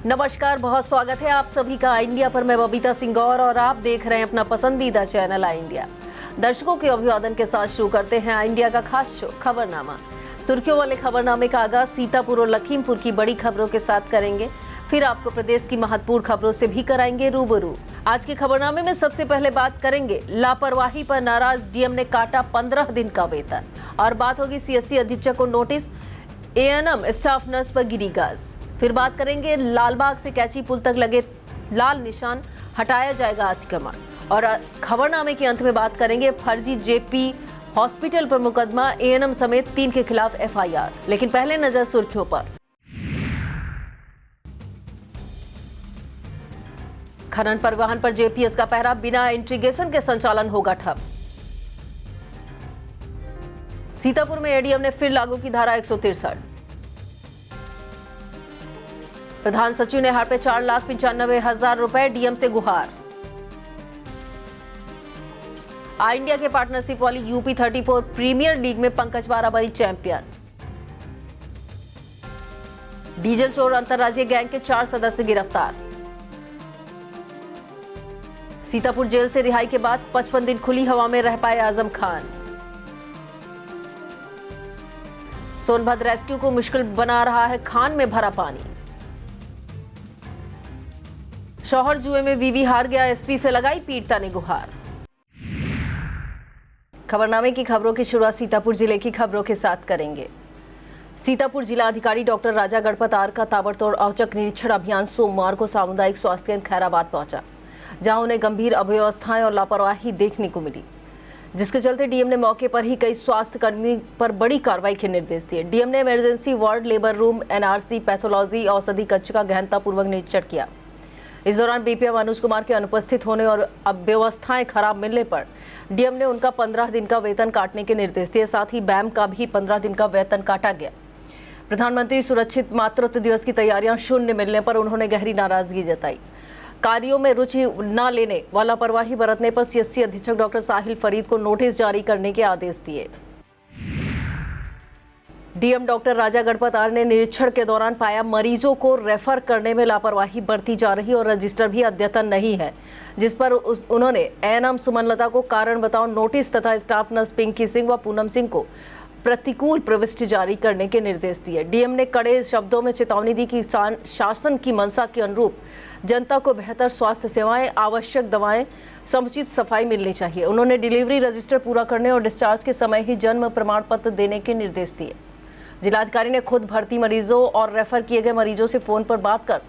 नमस्कार, बहुत स्वागत है आप सभी का इंडिया पर। मैं बबीता सिंह और आप देख रहे हैं अपना पसंदीदा चैनल आई इंडिया। दर्शकों के अभिवादन के साथ शुरू करते हैं आई इंडिया का खास शो खबरनामा। सुर्खियों वाले खबरनामे का आगाज सीतापुर और लखीमपुर की बड़ी खबरों के साथ करेंगे, फिर आपको प्रदेश की महत्वपूर्ण खबरों से भी कराएंगे रूबरू। आज के खबरनामे में सबसे पहले बात करेंगे लापरवाही पर नाराज डीएम ने काटा 15 दिन का वेतन, और बात होगी सीएससी अधीक्षक को नोटिस, एएनएम स्टाफ नर्स पर गिरी गाज। फिर बात करेंगे लालबाग से कैची पुल तक लगे लाल निशान हटाया जाएगा अतिक्रमण, और खबरनामे के अंत में बात करेंगे फर्जी जेपी हॉस्पिटल पर मुकदमा, एएनएम समेत 3 के खिलाफ एफआईआर। लेकिन पहले नजर सुर्खियों पर। खनन परिवहन पर जेपीएस का पहरा, बिना इंट्रीगेशन के संचालन होगा ठप। सीतापुर में एडीएम ने फिर लागू की धारा 163। प्रधान सचिव ने हार पे 4,95,000 रुपए, डीएम से गुहार। आई इंडिया के पार्टनरशिप वाली यूपी 34 प्रीमियर लीग में पंकज बारा बनी चैंपियन। डीजल चोर अंतर्राज्यीय गैंग के 4 सदस्य गिरफ्तार। सीतापुर जेल से रिहाई के बाद 55 दिन खुली हवा में रह पाए आजम खान। सोनभद्र रेस्क्यू को मुश्किल बना रहा है खान में भरा पानी। शौहर जुए में वीवी हार गया, एसपी से लगाई पीड़िता ने गुहार। खबरनामे की खबरों की शुरुआत सीतापुर जिले की खबरों के साथ करेंगे। सीतापुर जिला अधिकारी डॉक्टर राजा गणपत आर का ताबड़तोड़ औचक निरीक्षण अभियान सोमवार को सामुदायिक स्वास्थ्य केंद्र खैराबाद पहुंचा, जहां उन्हें गंभीर अव्यवस्थाएं और लापरवाही देखने को मिली, जिसके चलते डीएम ने मौके पर ही कई स्वास्थ्य कर्मी पर बड़ी कार्रवाई के निर्देश दिए। डीएम ने emergency ward, labour room, NRC, pathology, औषधि कक्ष का गहनतापूर्वक निरीक्षण किया। इस दौरान बीपीएम अनुज कुमार के अनुपस्थित होने और व्यवस्थाएं खराब मिलने पर डीएम ने उनका 15 दिन का वेतन काटने के निर्देश दिए। साथ ही बैम का भी 15 दिन का वेतन काटा गया। प्रधानमंत्री सुरक्षित मातृत्व दिवस की तैयारियां शून्य मिलने पर उन्होंने गहरी नाराजगी जताई। कार्यों में रुचि न लेने व लापरवाही बरतने पर सीएससी अधीक्षक डॉक्टर साहिल फरीद को नोटिस जारी करने के आदेश दिए। DM doctor Raja Ganpat R ने निरीक्षण के दौरान पाया मरीजों को रेफर करने में लापरवाही बरती जा रही और रजिस्टर भी अद्यतन नहीं है, जिस पर उन्होंने एएनएम सुमनलता को कारण बताओ नोटिस तथा स्टाफ नर्स पिंकी सिंह व पूनम सिंह को प्रतिकूल प्रविष्टि जारी करने के निर्देश दिए। डीएम ने कड़े शब्दों में चेतावनी दी कि शासन की मंशा के अनुरूप जनता को बेहतर स्वास्थ्य सेवाएं, आवश्यक दवाएं, समुचित सफाई मिलनी चाहिए। उन्होंने डिलीवरी रजिस्टर पूरा करने और डिस्चार्ज के समय ही जन्म प्रमाण पत्र देने के निर्देश दिए। जिलाधिकारी ने खुद भर्ती मरीजों और रेफर किए गए मरीजों से फोन पर बात कर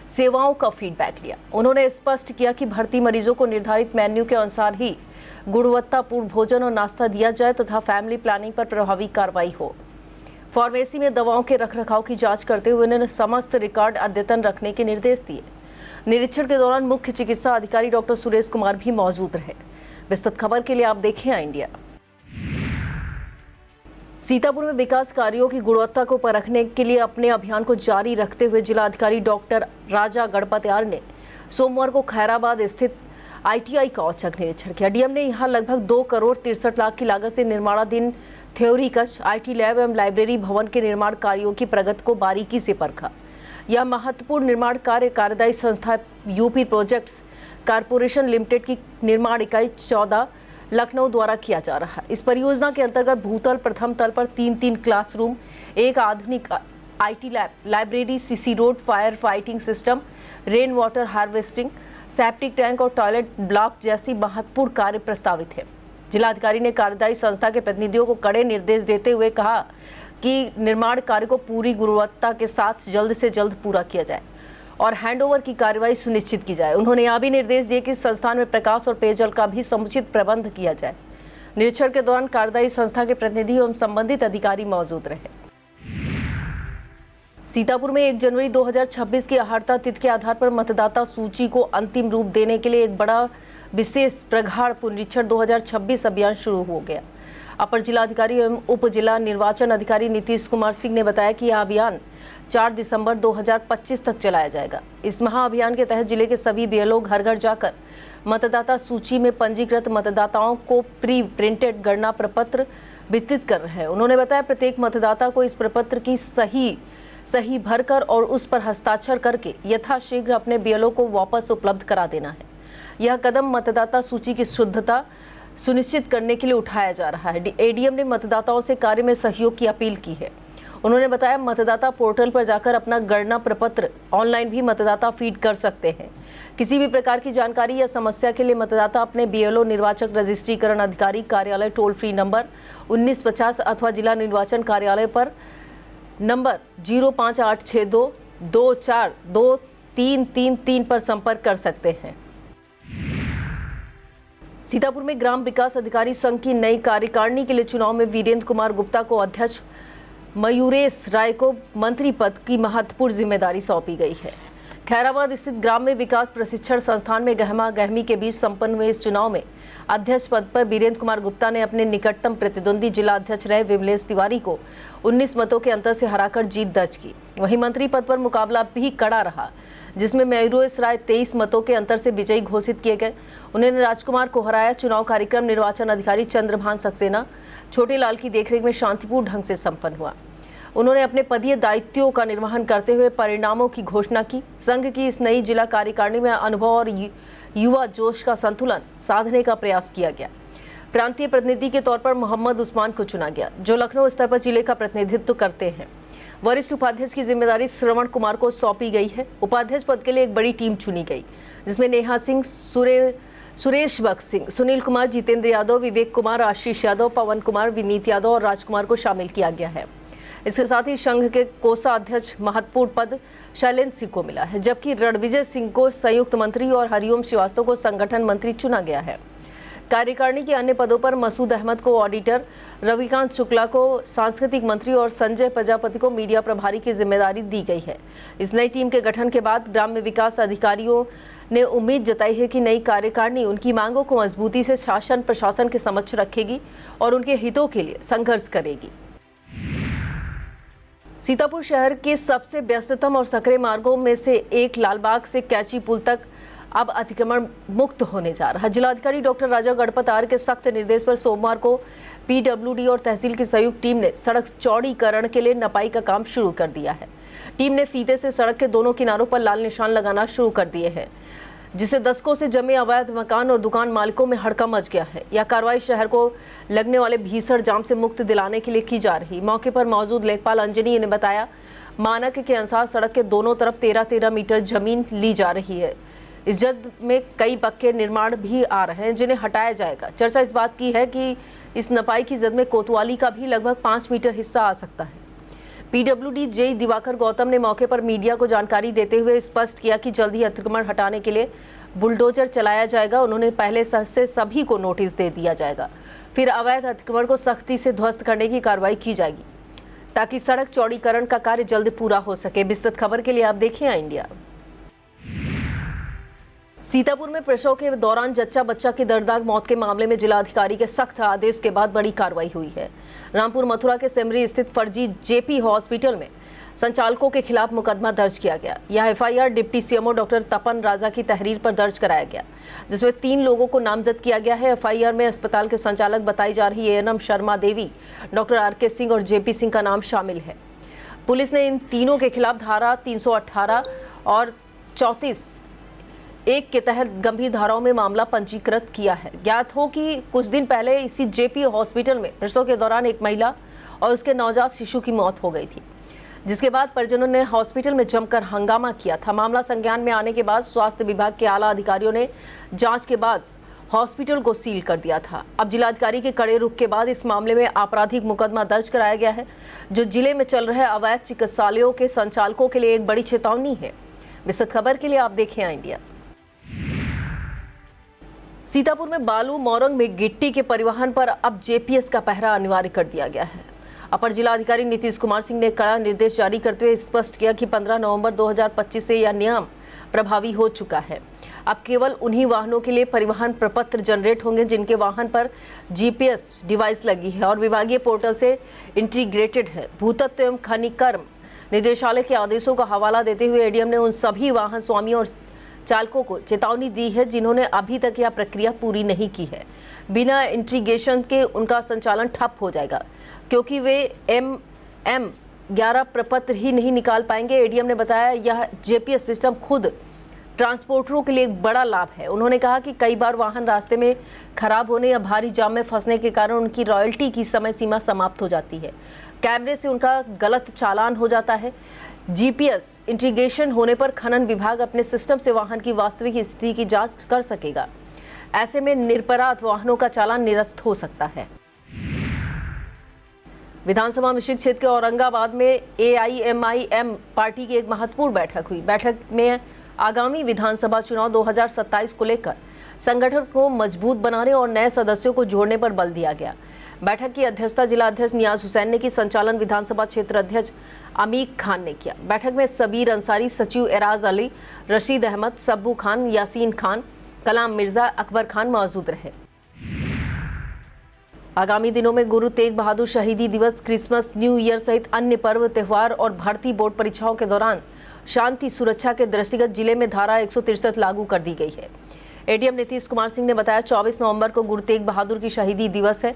सेवाओं का फीडबैक लिया। उन्होंने स्पष्ट किया कि भर्ती मरीजों को निर्धारित मेन्यू के अनुसार ही गुणवत्तापूर्ण भोजन और नाश्ता दिया जाए तथा फैमिली प्लानिंग पर प्रभावी कार्रवाई हो। फार्मेसी में दवाओं के रखरखाव की जांच करते हुए उन्होंने समस्त रिकॉर्ड अद्यतन रखने के निर्देश दिए। निरीक्षण के दौरान मुख्य चिकित्सा अधिकारी डॉक्टर सुरेश कुमार भी मौजूद रहे। विस्तृत खबर के लिए आप देखें इंडिया। सीतापुर में विकास कार्यों की गुणवत्ता को परखने के लिए अपने अभियान को जारी रखते हुए जिलाधिकारी डॉक्टर राजा गणपत आर ने सोमवार को खैराबाद स्थित आईटीआई का औचक निरीक्षण किया। डीएम ने यहां लगभग 2 करोड़ 63 लाख की लागत से निर्माणाधीन थ्योरी कक्ष, आईटी लैब एवं लाइब्रेरी भवन के निर्माण कार्यों की प्रगति को बारीकी से परखा। यह महत्वपूर्ण निर्माण कार्य कार्यदायी संस्था यूपी प्रोजेक्ट्स कारपोरेशन लिमिटेड की निर्माण इकाई 14 लखनऊ द्वारा किया जा रहा है। इस परियोजना के अंतर्गत भूतल प्रथम तल पर 3 क्लासरूम, एक आधुनिक IT lab, library, CC road, fire fighting system, rain water harvesting, septic tank और टॉयलेट ब्लॉक जैसी महत्वपूर्ण कार्य प्रस्तावित है। जिलाधिकारी ने कार्यदायी संस्था के प्रतिनिधियों को कड़े निर्देश देते हुए कहा कि निर्माण कार्य को पूरी गुणवत्ता के साथ जल्द से जल्द पूरा किया जाए और हैंडओवर की कार्रवाई सुनिश्चित की जाए। उन्होंने यह भी निर्देश दिए कि संस्थान में प्रकाश और पेयजल का भी समुचित प्रबंध किया जाए। निरीक्षण के दौरान कार्यदायी संस्था के प्रतिनिधि एवं संबंधित अधिकारी मौजूद रहे। सीतापुर में 1 जनवरी 2026 की अहर्ता तिथि के आधार पर मतदाता सूची को अंतिम रूप देने के लिए एक बड़ा विशेष प्रगाढ़ पुनरीक्षण 2026 अभियान शुरू हो गया। अपर जिलाधिकारी एवं उप जिला निर्वाचन अधिकारी नीतीश कुमार सिंह ने बताया कि यह अभियान 4 दिसंबर 2025 तक चलाया जाएगा। इस महाअभियान के तहत जिले के सभी बीएलओ घर घर जाकर मतदाता सूची में पंजीकृत मतदाताओं को प्री प्रिंटेड गणना प्रपत्र वितरित कर रहे हैं। उन्होंने बताया प्रत्येक मतदाता को इस प्रपत्र की सही सही भरकर और उस पर हस्ताक्षर करके यथाशीघ्र अपने बीएलओ को वापस उपलब्ध करा देना है। यह कदम मतदाता सूची की शुद्धता सुनिश्चित करने के लिए उठाया जा रहा है। एडीएम ने मतदाताओं से कार्य में सहयोग की अपील की है। उन्होंने बताया, मतदाता पोर्टल पर जाकर अपना गणना प्रपत्र ऑनलाइन भी मतदाता फीड कर सकते हैं। किसी भी प्रकार की जानकारी या समस्या के लिए मतदाता अपने बीएलओ निर्वाचक रजिस्ट्रीकरण अधिकारी कार्यालय टोल फ्री नंबर 1950 अथवा जिला निर्वाचन कार्यालय पर नंबर 05862 242333 पर संपर्क कर सकते हैं। सीतापुर में ग्राम विकास अधिकारी संघ की नई कार्यकारिणी के लिए चुनाव में वीरेंद्र कुमार गुप्ता को अध्यक्ष, मयूरेश राय को मंत्री पद की महत्वपूर्ण जिम्मेदारी सौंपी गई है। खैराबाद स्थित ग्राम्य विकास प्रशिक्षण संस्थान में गहमा गहमी के बीच संपन्न हुए इस चुनाव में अध्यक्ष पद पर वीरेंद्र कुमार गुप्ता ने अपने निकटतम प्रतिद्वंदी जिला अध्यक्ष रहे विमलेश तिवारी को 19 मतों के अंतर से हराकर जीत दर्ज की। वहीं मंत्री पद पर मुकाबला भी कड़ा रहा, जिसमें मयूरेश राय 23 मतों के अंतर से विजयी घोषित किए गए। उन्होंने राजकुमार को हराया। चुनाव कार्यक्रम निर्वाचन अधिकारी चंद्रभान सक्सेना छोटे लाल की देखरेख में शांतिपूर्ण ढंग से संपन्न हुआ। उन्होंने अपने पदीय दायित्वों का निर्वहन करते हुए परिणामों की घोषणा की। संघ की इस नई जिला कार्यकारिणी में अनुभव और युवा जोश का संतुलन साधने का प्रयास किया गया। प्रांतीय प्रतिनिधि के तौर पर मोहम्मद उस्मान को चुना गया, जो लखनऊ स्तर पर जिले का प्रतिनिधित्व करते हैं। वरिष्ठ उपाध्यक्ष की जिम्मेदारी श्रवण कुमार को सौंपी गई है। उपाध्यक्ष पद के लिए एक बड़ी टीम चुनी गई, जिसमें नेहा सिंह, सुरेश बख्श सिंह, सुनील कुमार, जितेंद्र यादव, विवेक कुमार, आशीष यादव, पवन कुमार, विनीत यादव और राजकुमार को शामिल किया गया है। इसके साथ ही संघ के कोषाध्यक्ष महत्वपूर्ण पद शैलेंद्र सिंह को मिला है, जबकि रणविजय सिंह को संयुक्त मंत्री और हरिओम श्रीवास्तव को संगठन मंत्री चुना गया है। कार्यकारिणी के अन्य पदों पर मसूद अहमद को ऑडिटर, रविकांत शुक्ला को सांस्कृतिक मंत्री और संजय प्रजापति को मीडिया प्रभारी की जिम्मेदारी दी गई है। इस नई टीम के गठन के बाद ग्राम्य विकास अधिकारियों ने उम्मीद जताई है कि नई कार्यकारिणी उनकी मांगों को मजबूती से शासन प्रशासन के समक्ष रखेगी और उनके हितों के लिए संघर्ष करेगी। सीतापुर शहर के सबसे व्यस्ततम और सक्रिय मार्गों में से एक लालबाग से कैची पुल तक अब अतिक्रमण मुक्त होने जा रहा है। जिलाधिकारी डॉक्टर राजा गणपत आर्य के सख्त निर्देश पर सोमवार को पीडब्ल्यूडी और तहसील की संयुक्त टीम ने सड़क चौड़ीकरण के लिए नपाई का काम शुरू कर दिया है। टीम ने फीते से सड़क के दोनों किनारों पर लाल निशान लगाना शुरू कर दिए हैं, जिससे दशकों से जमे अवैध मकान और दुकान मालिकों में हड़कंप मच गया है। यह कार्रवाई शहर को लगने वाले भीषण जाम से मुक्त दिलाने के लिए की जा रही। मौके पर मौजूद लेखपाल अंजनी ने बताया, मानक के अनुसार सड़क के दोनों तरफ 13-13 मीटर जमीन ली जा रही है। इस जद में कई पक्के निर्माण भी आ रहे हैं, जिन्हें हटाया जाएगा। चर्चा इस बात की है कि इस नपाई की जद में कोतवाली का भी लगभग 5 मीटर हिस्सा आ सकता है। पीडब्ल्यूडी जेई दिवाकर गौतम ने मौके पर मीडिया को जानकारी देते हुए स्पष्ट किया कि जल्द ही अतिक्रमण हटाने के लिए बुलडोजर चलाया जाएगा। उन्होंने पहले से सभी को नोटिस दे दिया जाएगा, फिर अवैध अतिक्रमण को सख्ती से ध्वस्त करने की कार्रवाई की जाएगी, ताकि सड़क चौड़ीकरण का कार्य जल्द पूरा हो सके। विस्तृत खबर के लिए आप देखिए इंडिया। सीतापुर में प्रसव के दौरान जच्चा बच्चा की दर्दनाक मौत के मामले में जिलाधिकारी के सख्त आदेश के बाद बड़ी कार्रवाई हुई है। रामपुर मथुरा के सेमरी स्थित फर्जी जेपी हॉस्पिटल में संचालकों के खिलाफ मुकदमा दर्ज किया गया। यह एफआईआर डिप्टी सीएमओ डॉक्टर तपन राजा की तहरीर पर दर्ज कराया गया, जिसमें 3 लोगों को नामजद किया गया है। एफआईआर में अस्पताल के संचालक बताई जा रही एएनएम शर्मा देवी, डॉक्टर आरके सिंह और जेपी सिंह का नाम शामिल है। पुलिस ने इन तीनों के खिलाफ धारा 318 और 34(1) के तहत गंभीर धाराओं में मामला पंजीकृत किया है। ज्ञात हो कि कुछ दिन पहले इसी जेपी हॉस्पिटल में प्रसव के दौरान एक महिला और उसके नवजात शिशु की मौत हो गई थी, जिसके बाद परिजनों ने हॉस्पिटल में जमकर हंगामा किया था। मामला संज्ञान में आने के बाद स्वास्थ्य विभाग के आला अधिकारियों ने जांच के बाद हॉस्पिटल को सील कर दिया था। अब जिलाधिकारी के कड़े रुख के बाद इस मामले में आपराधिक मुकदमा दर्ज कराया गया है, जो जिले में चल रहे अवैध चिकित्सालयों के संचालकों के लिए एक बड़ी चेतावनी है। विस्तृत खबर के लिए आप देखें इंडिया। सीतापुर में बालू मोरंग में गिट्टी के परिवहन पर अब जेपीएस का पहरा अनिवार्य कर दिया गया है। अपर जिलाधिकारी नीतीश कुमार सिंह ने कड़ा निर्देश जारी करते हुए स्पष्ट किया कि 15 नवंबर 2025 से यह नियम प्रभावी हो चुका है। अब केवल उन्हीं वाहनों के लिए परिवहन प्रपत्र जनरेट होंगे जिनके वाहन पर जीपीएस डिवाइस लगी है और विभागीय पोर्टल से इंटीग्रेटेड है। भूतत्व एवं खनिकर्म निदेशालय के आदेशों का हवाला देते हुए एडीएम ने उन सभी वाहन स्वामियों और चालकों को चेतावनी दी है जिन्होंने अभी तक यह प्रक्रिया पूरी नहीं की है। बिना इंटीग्रेशन के उनका संचालन ठप हो जाएगा, क्योंकि वे MM 11 प्रपत्र ही नहीं निकाल पाएंगे। एडीएम ने बताया यह जेपीएस सिस्टम खुद ट्रांसपोर्टरों के लिए एक बड़ा लाभ है। उन्होंने कहा कि कई बार वाहन रास्ते में खराब होने या भारी जाम में फंसने के कारण उनकी रॉयल्टी की समय सीमा समाप्त हो जाती है। कैमरे से उनका गलत चालान हो जाता है। जीपीएस इंटीग्रेशन होने पर खनन विभाग अपने सिस्टम से वाहन की वास्तविक स्थिति की जांच कर सकेगा। ऐसे में निरपराध वाहनों का चालान निरस्त हो सकता है। विधानसभा मिश्रित क्षेत्र के औरंगाबाद में एआईएमआईएम पार्टी की एक महत्वपूर्ण बैठक हुई। बैठक में आगामी विधानसभा चुनाव 2027 को लेकर संगठन को मजबूत बनाने और नए सदस्यों को जोड़ने पर बल दिया गया। बैठक की अध्यक्षता जिला अध्यक्ष नियाज हुसैन ने की। संचालन विधानसभा क्षेत्र अध्यक्ष अमीक खान ने किया। बैठक में सबीर अंसारी, सचिव एराज अली, रशीद अहमद, सब्बू खान, यासीन खान, कलाम मिर्जा, अकबर खान मौजूद रहे। आगामी दिनों में गुरु तेग बहादुर शहीदी दिवस, क्रिसमस, न्यू ईयर सहित अन्य पर्व त्योहार और भर्ती बोर्ड परीक्षाओं के दौरान शांति सुरक्षा के दृष्टिगत जिले में धारा 163 लागू कर दी गई है। एडीएम नीतीश कुमार सिंह ने बताया 24 नवंबर को गुरु तेग बहादुर की शहीदी दिवस है।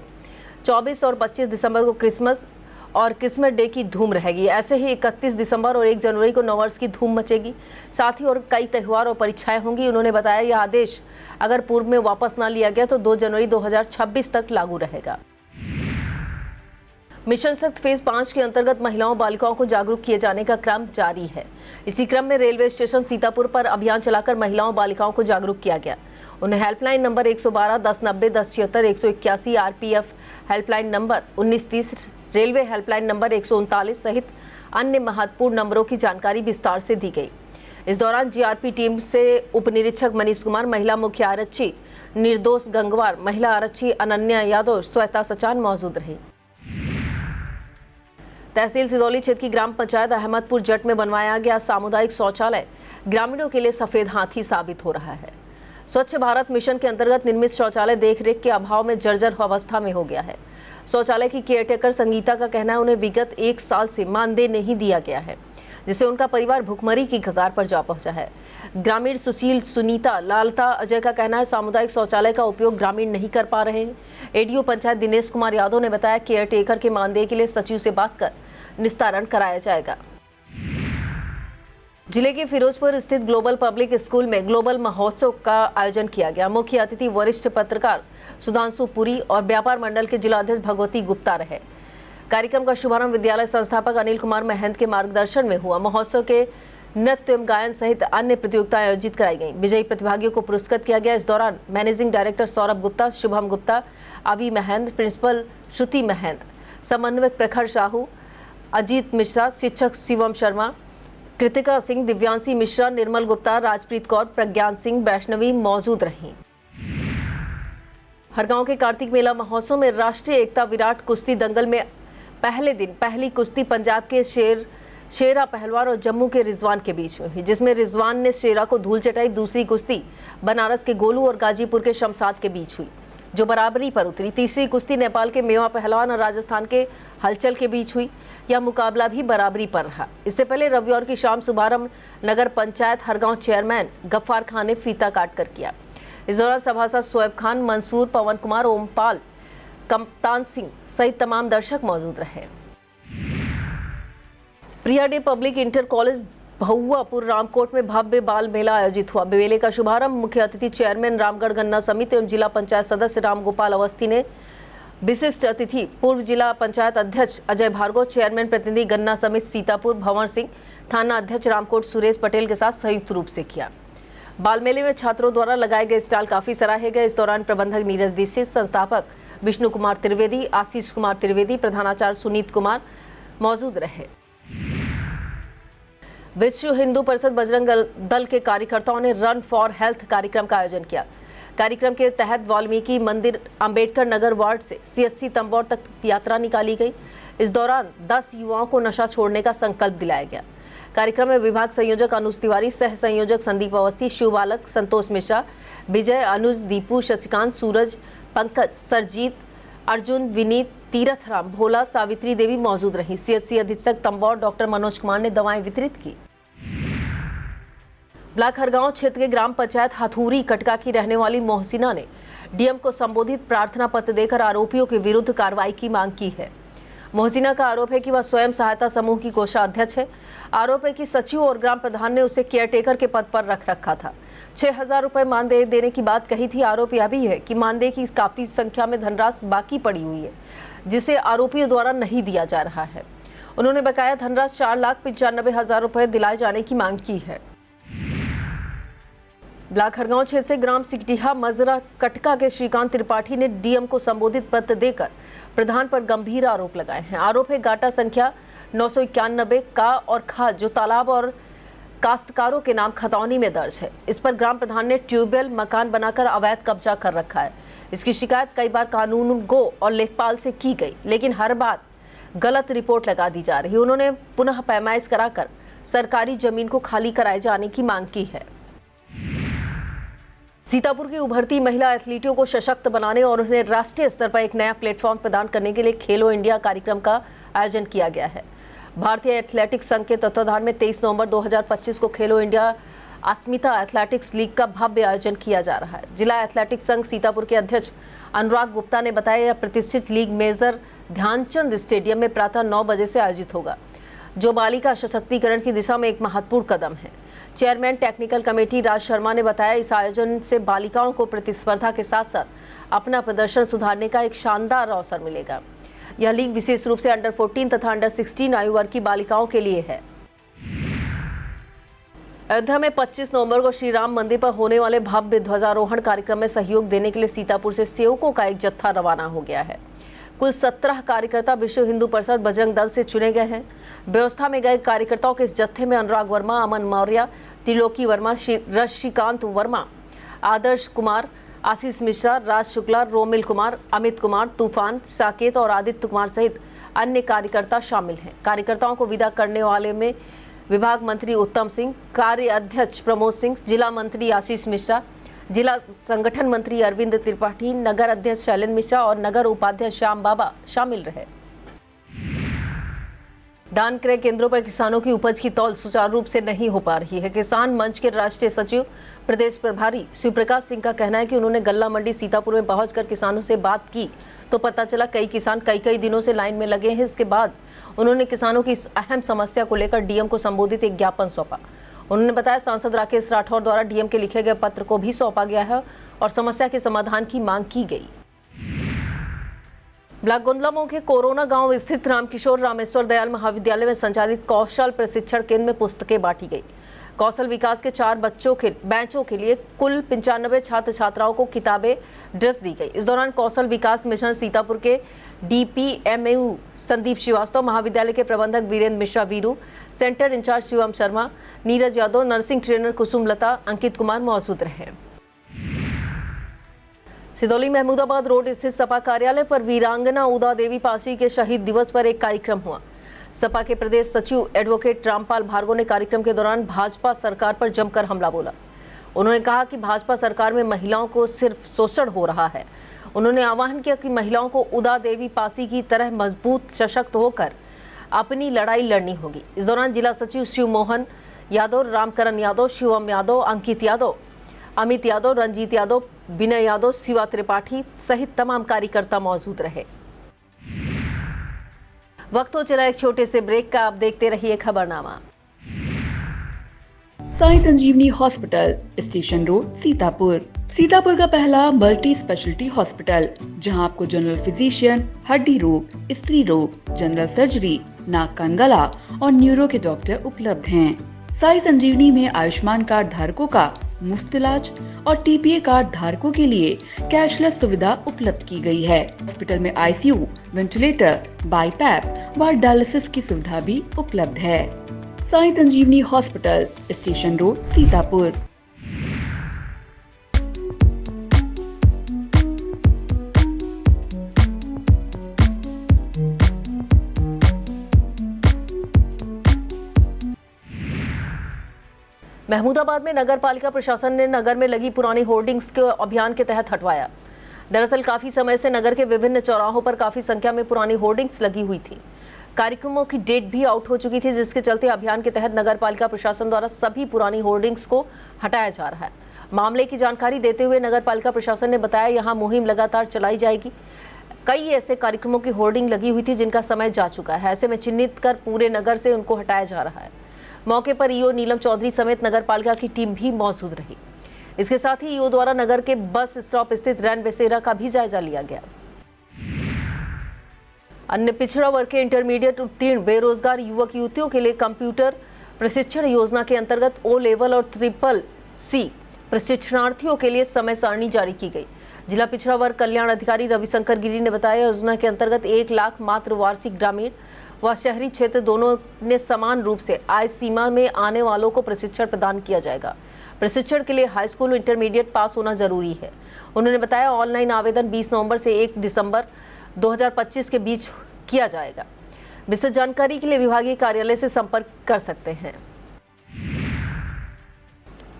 24 और 25 दिसंबर को क्रिसमस और क्रिसमस डे की धूम रहेगी। ऐसे ही 31 दिसंबर और 1 जनवरी को नववर्ष की धूम मचेगी। साथ ही और कई त्यौहार और परीक्षाएं होंगी। उन्होंने बताया यह आदेश अगर पूर्व में वापस न लिया गया तो 2 जनवरी 2026 तक लागू रहेगा। मिशन शक्ति फेज 5 के अंतर्गत महिलाओं बालिकाओं को जागरूक किए जाने का क्रम जारी है। इसी क्रम में रेलवे स्टेशन सीतापुर पर अभियान चलाकर महिलाओं बालिकाओं को जागरूक किया गया। उन्हें helpline number 112, 1090, 1076, 181, RPF helpline number 1930, railway helpline number 139 सहित अन्य महत्वपूर्ण नंबरों की जानकारी विस्तार से दी गई। इस दौरान जीआरपी टीम से उप निरीक्षक मनीष कुमार, महिला मुख्य आरक्षी निर्दोष गंगवार, महिला आरक्षी अनन्या यादव, श्वेता सचान मौजूद रही। तहसील सिदौली क्षेत्र की ग्राम पंचायत अहमदपुर जट में बनवाया गया सामुदायिक शौचालय ग्रामीणों के लिए सफेद हाथी साबित हो रहा है। स्वच्छ भारत मिशन के अंतर्गत निर्मित शौचालय देखरेख के अभाव में जर्जर अवस्था में हो गया है। शौचालय की केयरटेकर संगीता का कहना है उन्हें विगत 1 साल से मानदेय नहीं दिया गया है, जिससे उनका परिवार भुखमरी की कगार पर जा पहुंचा है। ग्रामीण सुशील, सुनीता, लालता, अजय का कहना है सामुदायिक शौचालय का उपयोग ग्रामीण नहीं कर पा रहे हैं। एडीओ पंचायत दिनेश कुमार यादव ने बताया केयरटेकर के मानदेय के लिए सचिव से बात कर निस्तारण कराया जाएगा। जिले के फिरोजपुर स्थित ग्लोबल पब्लिक स्कूल में ग्लोबल महोत्सव का आयोजन किया गया। मुख्य अतिथि वरिष्ठ पत्रकार सुधांशु पुरी और व्यापार मंडल के जिलाध्यक्ष भगवती गुप्ता रहे। कार्यक्रम का शुभारंभ विद्यालय संस्थापक अनिल कुमार महंत के मार्गदर्शन में हुआ। महोत्सव के नृत्य एवं गायन सहित अन्य प्रतियोगिताएं आयोजित कराई गई। विजयी प्रतिभागियों को पुरस्कृत किया गया। इस दौरान मैनेजिंग डायरेक्टर सौरभ गुप्ता, शुभम गुप्ता, अवि महंत, प्रिंसिपल श्रुति महंत, समन्वयक प्रखर साहू, अजीत मिश्रा, शिक्षक शिवम शर्मा, कृतिका सिंह, दिव्यांशी मिश्रा, निर्मल गुप्ता, राजप्रीत कौर, प्रज्ञान सिंह, वैष्णवी मौजूद रहीं। हरगांव के कार्तिक मेला महोत्सव में राष्ट्रीय एकता विराट कुश्ती दंगल में पहले दिन पहली कुश्ती पंजाब के शेरा पहलवान और जम्मू के रिजवान के बीच में हुई, जिसमें रिजवान ने शेरा को धूल चटाई। दूसरी कुश्ती बनारस के गोलू और गाजीपुर के शमशाद के बीच हुई, जो बराबरी पर उतरी। तीसरी कुश्ती नेपाल के मेवा पहलवान और राजस्थान के हलचल के बीच हुई। यह मुकाबला भी बराबरी पर रहा। इससे पहले रविवार की शाम शुभारंभ नगर पंचायत हरगांव चेयरमैन गफ्फार खान ने फीता काट कर किया। इस दौरान सभासद शोएब खान, मंसूर, पवन कुमार, ओमपाल, कप्तान सिंह सहित तमाम दर्शक मौजूद रहे। Priya Dey public inter college Bhahuapur Ramkot में भव्य बाल मेला आयोजित हुआ। मेले का शुभारंभ मुख्य अतिथि चेयरमैन रामगढ़ गन्ना समिति एवं जिला पंचायत सदस्य रामगोपाल अवस्थी ने, विशिष्ट अतिथि पूर्व जिला पंचायत अध्यक्ष अजय भार्गव, चेयरमैन प्रतिनिधि गन्ना समिति सीतापुर भंवर सिंह, थाना अध्यक्ष रामकोट सुरेश पटेल के साथ संयुक्त रूप से किया। बाल मेले में छात्रों द्वारा लगाए गए स्टॉल काफी सराहे गए। इस दौरान प्रबंधक नीरज दीक्षित, संस्थापक विष्णु कुमार त्रिवेदी, आशीष कुमार त्रिवेदी, प्रधानाचार्य सुनीत कुमार मौजूद रहे। विश्व हिंदू परिषद बजरंग दल के कार्यकर्ताओं ने रन फॉर हेल्थ कार्यक्रम का आयोजन किया। कार्यक्रम के तहत वाल्मीकि मंदिर अंबेडकर नगर वार्ड से सीएससी तंबौर तक यात्रा निकाली गई। इस दौरान 10 युवाओं को नशा छोड़ने का संकल्प दिलाया गया। कार्यक्रम में विभाग संयोजक अनुज तिवारी, सह संयोजक संदीप अवस्थी, शिव बालक, संतोष मिश्रा, विजय, अनुज, दीपू, शशिकांत, सूरज, पंकज, सरजीत, अर्जुन, विनीत, तीरथ राम, भोला, सावित्री देवी मौजूद रही। सीएससी अधीक्षक तंबौर डॉक्टर मनोज कुमार ने दवाएं वितरित की। ब्लॉक हरगांव क्षेत्र के ग्राम पंचायत हथूरी कटका की रहने वाली मोहसिना ने डीएम को संबोधित प्रार्थना पत्र देकर आरोपियों के विरुद्ध कार्रवाई की मांग की है। मोहसिना का आरोप है कि वह स्वयं सहायता समूह की कोषाध्यक्ष है। आरोप है कि सचिव और ग्राम प्रधान ने उसे केयरटेकर के पद पर रख रखा था। 6,000 रुपए मानदेय देने की बात कही थी। आरोप यह भी है कि मानदेय की काफी संख्या में धनराशि बाकी पड़ी हुई है, जिसे आरोपियों द्वारा नहीं दिया जा रहा है। उन्होंने बकाया धनराशि 4,95,000 रुपए दिलाए जाने की मांग की है। ब्लॉक खरगांव क्षेत्र से ग्राम सिकटिया मजरा कटका के श्रीकांत त्रिपाठी ने डीएम को संबोधित पत्र देकर प्रधान पर गंभीर आरोप लगाए हैं। आरोप है गाटा संख्या 991 का और खा जो तालाब और काश्तकारों के नाम खतौनी में दर्ज है। इस पर ग्राम प्रधान ने ट्यूबवेल मकान बनाकर अवैध कब्जा कर रखा है। इसकी शिकायत कई बार कानून गो और लेखपाल से की गई, लेकिन हर बार गलत रिपोर्ट लगा दी जा रही। उन्होंने पुनः पैमाइश कराकर सरकारी जमीन को खाली कराए जाने की मांग की है। सीतापुर की उभरती महिला एथलीटों को सशक्त बनाने और उन्हें राष्ट्रीय स्तर पर एक नया प्लेटफॉर्म प्रदान करने के लिए खेलो इंडिया कार्यक्रम का आयोजन किया गया है। भारतीय एथलेटिक्स संघ के तत्वाधान में 23 नवंबर 2025 को खेलो इंडिया अस्मिता एथलेटिक्स लीग का भव्य आयोजन किया जा रहा है। जिला एथलेटिक्स संघ सीतापुर के अध्यक्ष अनुराग गुप्ता ने बताया, यह प्रतिष्ठित लीग मेजर ध्यानचंद स्टेडियम में प्रातः 9 बजे से आयोजित होगा, जो बालिका सशक्तिकरण की दिशा में एक महत्वपूर्ण कदम है। Chairman technical committee Raj Sharma ने बताया, इस आयोजन से बालिकाओं को प्रतिस्पर्धा के साथ साथ अपना प्रदर्शन सुधारने का एक शानदार अवसर मिलेगा। यह लीग विशेष रूप से अंडर 14 तथा अंडर 16 आयु वर्ग की बालिकाओं के लिए है। अयोध्या में 25 नवंबर को श्री राम मंदिर पर होने वाले भव्य ध्वजारोहण कार्यक्रम में सहयोग देने के लिए सीतापुर से सेवकों का एक जत्था रवाना हो गया है। कुल 17 कार्यकर्ता विश्व हिंदू परिषद बजरंग दल से चुने गए हैं। व्यवस्था में गए कार्यकर्ताओं के इस जत्थे में अनुराग वर्मा, अमन मौर्य, त्रिलोकी वर्मा, रश्मिकांत वर्मा, आदर्श कुमार, आशीष मिश्रा, राज शुक्ला, रोमिल कुमार, अमित कुमार, तूफान, साकेत और आदित्य कुमार सहित अन्य कार्यकर्ता शामिल हैं। कार्यकर्ताओं को विदा करने वाले में विभाग मंत्री उत्तम सिंह, कार्य अध्यक्ष प्रमोद सिंह, जिला मंत्री आशीष मिश्रा, जिला संगठन मंत्री अरविंद त्रिपाठी, नगर अध्यक्ष शैलेंद्र मिश्रा और नगर उपाध्यक्ष श्याम बाबा शामिल रहे। धान क्रय केंद्रों पर किसानों की उपज की तौल सुचारू रूप से नहीं हो पा रही है। किसान मंच के राष्ट्रीय सचिव प्रदेश प्रभारी शिवप्रकाश सिंह का कहना है कि उन्होंने गल्ला मंडी सीतापुर में पहुंचकर किसानों से बात की तो पता चला कई किसान कई दिनों से लाइन में लगे हैं। इसके बाद उन्होंने किसानों की इस अहम समस्या को लेकर डीएम को संबोधित एक ज्ञापन सौंपा। उन्होंने बताया, सांसद राकेश राठौर द्वारा डीएम के लिखे गए पत्र को भी सौंपा गया है और समस्या के समाधान की मांग की गई। ब्लॉक गोंदलामऊ के कोरोना गांव स्थित रामकिशोर रामेश्वर दयाल महाविद्यालय में संचालित कौशल प्रशिक्षण केंद्र में पुस्तकें बांटी गई। कौशल विकास के 4 बैचों के लिए कुल 95 छात्र छात्राओं को किताबें, ड्रेस दी गई। इस दौरान कौशल विकास मिशन सीतापुर के DPMU संदीप श्रीवास्तव, महाविद्यालय के प्रबंधक Virendra Mishra Veeru, centre incharge Shivam Sharma, Neeraj Yadav, nursing trainer Kusum Lata, Ankit Kumar मौजूद रहे। सिदौली महमूदाबाद रोड स्थित सपा कार्यालय पर वीरांगना उदा देवी पासी के शहीद दिवस पर एक कार्यक्रम हुआ। सपा के प्रदेश सचिव एडवोकेट रामपाल भार्गव ने कार्यक्रम के दौरान भाजपा सरकार पर जमकर हमला बोला। उन्होंने कहा कि भाजपा सरकार में महिलाओं को सिर्फ शोषण हो रहा है। उन्होंने आह्वान किया कि महिलाओं को उदा देवी पासी की तरह मजबूत सशक्त होकर अपनी लड़ाई लड़नी होगी। इस दौरान जिला सचिव शिव मोहन यादव, रामकरण यादव, शिवम यादव, अंकित यादव, अमित यादव, रंजीत यादव, विनय यादव, शिवा त्रिपाठी सहित तमाम कार्यकर्ता मौजूद रहे। वक्त हो चला एक छोटे से ब्रेक का। आप देखते रहिए खबरनामा। Sai Sanjeevani hospital, station road, Sitapur. Sitapur का पहला मल्टी स्पेशलिटी हॉस्पिटल, जहां आपको जनरल फिजिशियन, हड्डी रोग, स्त्री रोग, जनरल सर्जरी, नाक कान गला और न्यूरो के डॉक्टर उपलब्ध हैं। साई संजीवनी में आयुष्मान कार्ड धारकों का मुफ्त इलाज और TPA कार्ड धारकों के लिए कैशलेस सुविधा उपलब्ध की गई है। हॉस्पिटल में ICU, वेंटिलेटर, बाईपैप व डायलिसिस की सुविधा भी उपलब्ध है। Sai Sanjeevani hospital, station road, Sitapur. Mahmudabad में नगर पालिका प्रशासन ने नगर में लगी पुरानी होर्डिंग्स को अभियान के तहत हटवाया। दरअसल काफी समय से नगर के विभिन्न चौराहों पर काफी संख्या में पुरानी होर्डिंग्स लगी हुई थी। कार्यक्रमों की डेट भी आउट हो चुकी थी, जिसके चलते अभियान के तहत नगर पालिका प्रशासन द्वारा सभी पुरानी होर्डिंग्स को हटाया जा रहा है। मामले की जानकारी देते हुए नगर पालिका प्रशासन ने बताया, यहाँ मुहिम लगातार चलाई जाएगी। कई ऐसे कार्यक्रमों की होर्डिंग लगी हुई थी जिनका समय जा चुका है। ऐसे में चिन्हित कर पूरे नगर से उनको हटाया जा रहा है। मौके पर ईओ नीलम चौधरी समेत नगर पालिका की टीम भी मौजूद रही। इसके साथ ही ईओ द्वारा नगर के बस स्टॉप स्थित रैन बसेरा का भी जायजा लिया गया। अन्य पिछड़ा वर्ग के इंटरमीडिएट उत्तीर्ण बेरोजगार युवक युवतियों के लिए कंप्यूटर प्रशिक्षण योजना के अंतर्गत ओ लेवल और ट्रिपल सी प्रशिक्षणार्थियों के लिए समय सारणी जारी की गई। जिला पिछड़ा वर्ग कल्याण अधिकारी रविशंकर गिरी ने बताया, योजना के अंतर्गत 1 लाख मात्र वार्षिक ग्रामीण व शहरी क्षेत्र दोनों ने समान रूप से आय सीमा में आने वालों को प्रशिक्षण प्रदान किया जाएगा। प्रशिक्षण के लिए हाई स्कूल इंटरमीडिएट पास होना जरूरी है। उन्होंने बताया, ऑनलाइन आवेदन 20 नवंबर से 1 दिसंबर 2025 के बीच किया जाएगा। विस्तृत जानकारी के लिए विभागीय कार्यालय से संपर्क कर सकते हैं।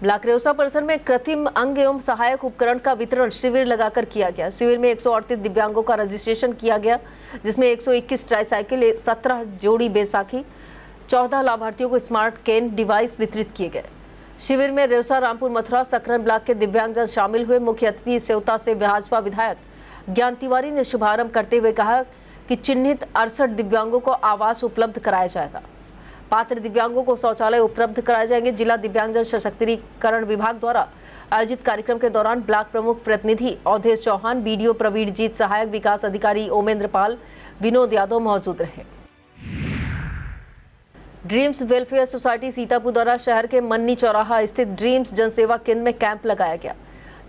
ब्लॉक रेउसा परिसर में कृत्रिम अंग एवं सहायक उपकरण का वितरण शिविर लगाकर किया गया। शिविर में 138 दिव्यांगों का रजिस्ट्रेशन किया गया, जिसमें 121 ट्राईसाइकिल, 17 जोड़ी बैसाखी, 14 लाभार्थियों को स्मार्ट कैन डिवाइस वितरित किए गए। शिविर में रेउसा, रामपुर, मथुरा, सकरन ब्लॉक के दिव्यांगजन शामिल हुए। मुख्य अतिथि सेवता से भाजपा विधायक ज्ञान तिवारी ने शुभारंभ करते हुए कहा कि चिन्हित 68 दिव्यांगों को आवास उपलब्ध कराया जाएगा। पात्र दिव्यांगों को शौचालय उपलब्ध कराए जाएंगे। जिला दिव्यांगजन सशक्तिकरण विभाग द्वारा आयोजित कार्यक्रम के दौरान ब्लॉक प्रमुख प्रतिनिधि अवधेश चौहान, बीडीओ प्रवीण जीत, सहायक विकास अधिकारी ओमेंद्र पाल, विनोद यादव मौजूद रहे। ड्रीम्स वेलफेयर सोसाइटी सीतापुर द्वारा शहर के मन्नी चौराहा स्थित ड्रीम्स जनसेवा केंद्र में कैंप लगाया गया।